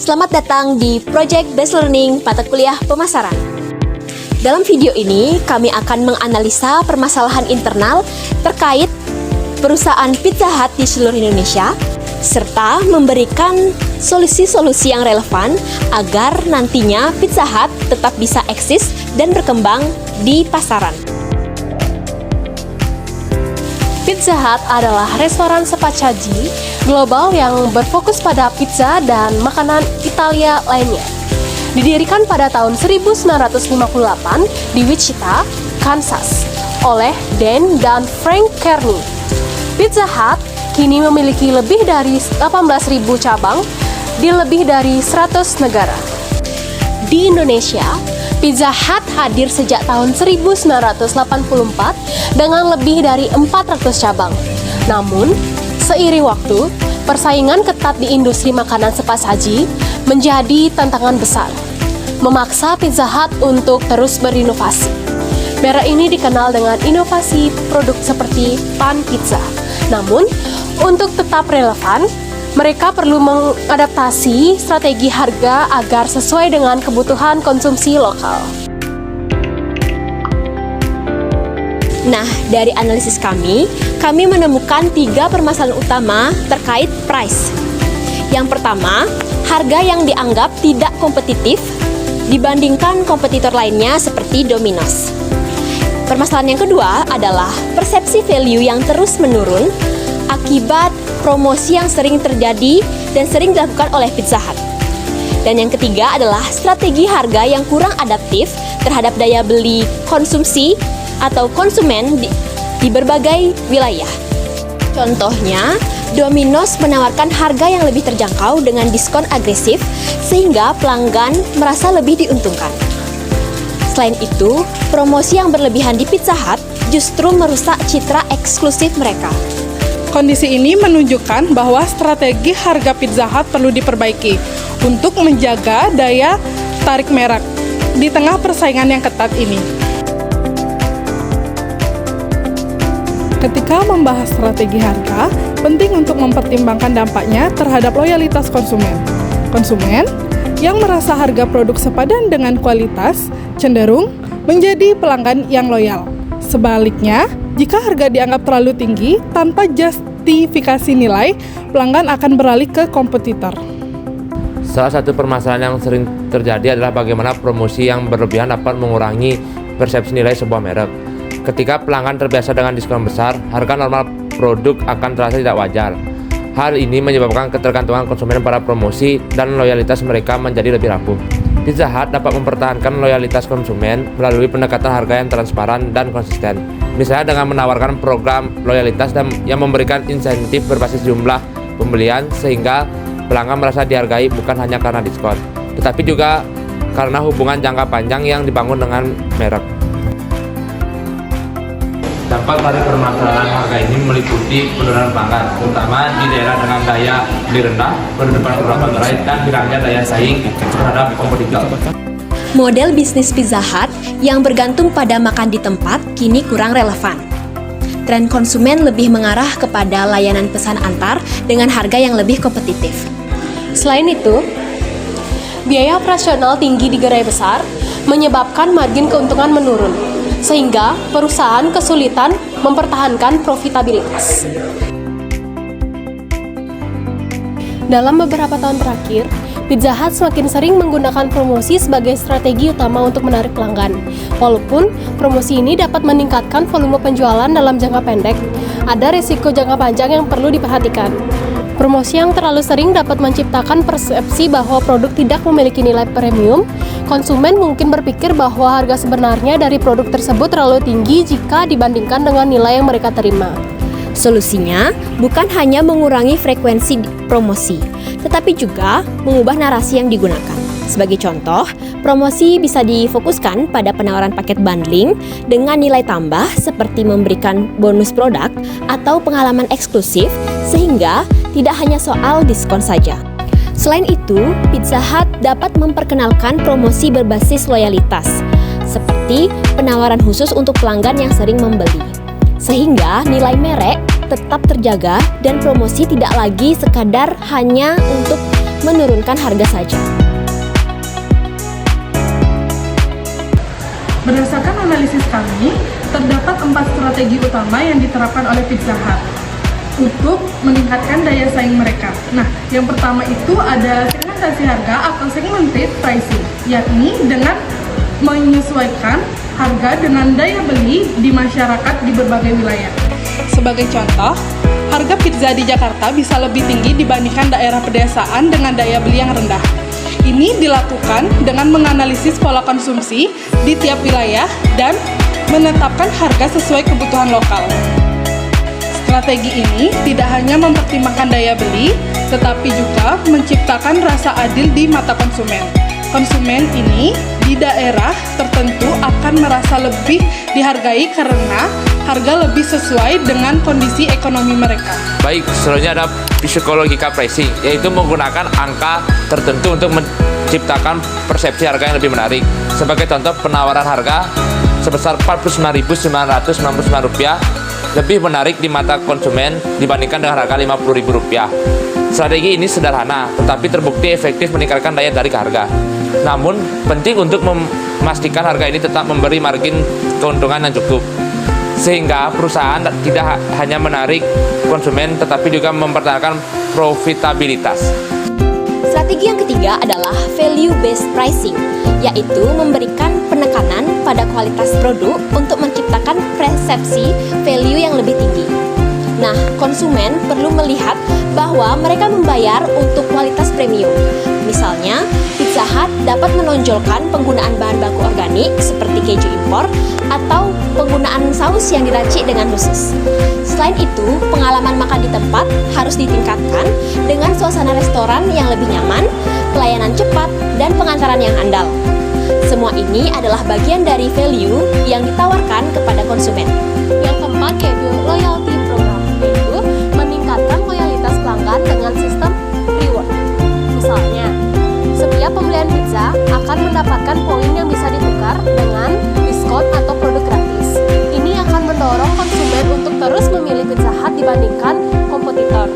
Selamat datang di Project Based Learning Mata Kuliah Pemasaran. Dalam video ini, kami akan menganalisa permasalahan internal terkait perusahaan Pizza Hut di seluruh Indonesia, serta memberikan solusi-solusi yang relevan agar nantinya Pizza Hut tetap bisa eksis dan berkembang di pasaran. Pizza Hut adalah restoran cepat saji global yang berfokus pada pizza dan makanan Italia lainnya. Didirikan pada tahun 1958 di Wichita, Kansas, oleh Dan dan Frank Kearney. Pizza Hut kini memiliki lebih dari 18.000 cabang di lebih dari 100 negara. Di Indonesia, Pizza Hut hadir sejak tahun 1984 dengan lebih dari 400 cabang. Namun, seiring waktu, persaingan ketat di industri makanan cepat saji menjadi tantangan besar, memaksa Pizza Hut untuk terus berinovasi. Merek ini dikenal dengan inovasi produk seperti pan pizza. Namun, untuk tetap relevan, mereka perlu mengadaptasi strategi harga agar sesuai dengan kebutuhan konsumsi lokal. Nah, dari analisis kami menemukan 3 permasalahan utama terkait price. Yang pertama, harga yang dianggap tidak kompetitif dibandingkan kompetitor lainnya seperti Domino's. Permasalahan yang kedua adalah persepsi value yang terus menurun akibat promosi yang sering terjadi dan sering dilakukan oleh Pizza Hut. Dan yang ketiga adalah strategi harga yang kurang adaptif terhadap daya beli konsumsi atau konsumen di berbagai wilayah. Contohnya, Domino's menawarkan harga yang lebih terjangkau dengan diskon agresif sehingga pelanggan merasa lebih diuntungkan. Selain itu, promosi yang berlebihan di Pizza Hut justru merusak citra eksklusif mereka. Kondisi ini menunjukkan bahwa strategi harga Pizza Hut perlu diperbaiki untuk menjaga daya tarik merek di tengah persaingan yang ketat ini. Ketika membahas strategi harga, penting untuk mempertimbangkan dampaknya terhadap loyalitas konsumen. Konsumen yang merasa harga produk sepadan dengan kualitas cenderung menjadi pelanggan yang loyal. Sebaliknya, jika harga dianggap terlalu tinggi tanpa justifikasi nilai, pelanggan akan beralih ke kompetitor. Salah satu permasalahan yang sering terjadi adalah bagaimana promosi yang berlebihan dapat mengurangi persepsi nilai sebuah merek. Ketika pelanggan terbiasa dengan diskon besar, harga normal produk akan terasa tidak wajar. Hal ini menyebabkan ketergantungan konsumen pada promosi dan loyalitas mereka menjadi lebih rapuh. Pizza Hut dapat mempertahankan loyalitas konsumen melalui pendekatan harga yang transparan dan konsisten. Misalnya dengan menawarkan program loyalitas yang memberikan insentif berbasis jumlah pembelian sehingga pelanggan merasa dihargai bukan hanya karena diskon, tetapi juga karena hubungan jangka panjang yang dibangun dengan merek. Dampak dari permasalahan harga ini meliputi penurunan pelanggan, terutama di daerah dengan daya beli rendah, penutupan beberapa gerai, dan hilangnya daya saing terhadap kompetitor. Model bisnis Pizza Hut yang bergantung pada makan di tempat kini kurang relevan. Tren konsumen lebih mengarah kepada layanan pesan antar dengan harga yang lebih kompetitif. Selain itu, biaya operasional tinggi di gerai besar menyebabkan margin keuntungan menurun, sehingga perusahaan kesulitan mempertahankan profitabilitas. Dalam beberapa tahun terakhir, Pizza Hut semakin sering menggunakan promosi sebagai strategi utama untuk menarik pelanggan. Walaupun promosi ini dapat meningkatkan volume penjualan dalam jangka pendek, ada risiko jangka panjang yang perlu diperhatikan. Promosi yang terlalu sering dapat menciptakan persepsi bahwa produk tidak memiliki nilai premium. Konsumen mungkin berpikir bahwa harga sebenarnya dari produk tersebut terlalu tinggi jika dibandingkan dengan nilai yang mereka terima. Solusinya bukan hanya mengurangi frekuensi promosi, tetapi juga mengubah narasi yang digunakan. Sebagai contoh, promosi bisa difokuskan pada penawaran paket bundling dengan nilai tambah seperti memberikan bonus produk atau pengalaman eksklusif sehingga tidak hanya soal diskon saja. Selain itu, Pizza Hut dapat memperkenalkan promosi berbasis loyalitas, seperti penawaran khusus untuk pelanggan yang sering membeli. Sehingga nilai merek tetap terjaga dan promosi tidak lagi sekadar hanya untuk menurunkan harga saja. Berdasarkan analisis kami, terdapat 4 strategi utama yang diterapkan oleh Pizza Hut untuk meningkatkan daya saing mereka. Nah, yang pertama itu ada segmentasi harga atau segmented pricing, yakni dengan menyesuaikan harga dengan daya beli di masyarakat di berbagai wilayah. Sebagai contoh, harga pizza di Jakarta bisa lebih tinggi dibandingkan daerah pedesaan dengan daya beli yang rendah. Ini dilakukan dengan menganalisis pola konsumsi di tiap wilayah dan menetapkan harga sesuai kebutuhan lokal. Strategi ini tidak hanya mempertimbangkan daya beli, tetapi juga menciptakan rasa adil di mata konsumen. Konsumen ini di daerah tertentu akan merasa lebih dihargai karena harga lebih sesuai dengan kondisi ekonomi mereka. Baik, selanjutnya ada psikologika pricing, yaitu menggunakan angka tertentu untuk menciptakan persepsi harga yang lebih menarik. Sebagai contoh, penawaran harga sebesar Rp49.999 lebih menarik di mata konsumen dibandingkan dengan harga Rp50.000. Strategi ini sederhana, tetapi terbukti efektif meningkatkan daya tarik harga. Namun, penting untuk memastikan harga ini tetap memberi margin keuntungan yang cukup, sehingga perusahaan tidak hanya menarik konsumen, tetapi juga mempertahankan profitabilitas. Strategi yang ketiga adalah value-based pricing, yaitu memberikan penekanan pada kualitas produk untuk menciptakan persepsi value yang lebih tinggi. Nah, konsumen perlu melihat bahwa mereka membayar untuk kualitas premium. Misalnya, Pizza Hut dapat menonjolkan penggunaan bahan baku organik seperti keju impor atau penggunaan saus yang diracik dengan khusus. Selain itu, pengalaman makan di tempat harus ditingkatkan dengan suasana restoran yang lebih nyaman, pelayanan cepat, dan pengantaran yang andal. Semua ini adalah bagian dari value yang ditawarkan kepada konsumen. Yang keempat yaitu loyalty program, yaitu meningkatkan loyalitas pelanggan dengan sistem reward. Misalnya, setiap pembelian pizza akan mendapatkan poin yang bisa ditukar dengan diskon atau produk gratis. Ini akan mendorong konsumen untuk terus memilih Pizza Hut dibandingkan kompetitor.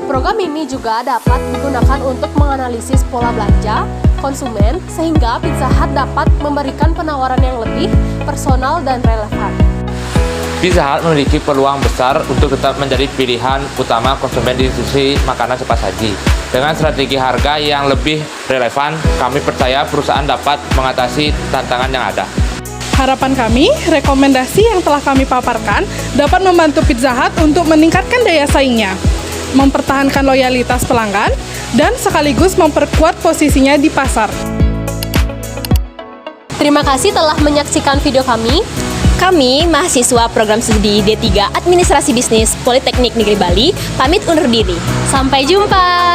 Program ini juga dapat digunakan untuk menganalisis pola belanja konsumen sehingga Pizza Hut dapat memberikan penawaran yang lebih personal dan relevan. Pizza Hut memiliki peluang besar untuk tetap menjadi pilihan utama konsumen di industri makanan cepat saji. Dengan strategi harga yang lebih relevan, kami percaya perusahaan dapat mengatasi tantangan yang ada. Harapan kami, rekomendasi yang telah kami paparkan dapat membantu Pizza Hut untuk meningkatkan daya saingnya, mempertahankan loyalitas pelanggan, dan sekaligus memperkuat posisinya di pasar. Terima kasih telah menyaksikan video kami. Kami, mahasiswa program studi D3 Administrasi Bisnis Politeknik Negeri Bali, pamit undur diri. Sampai jumpa!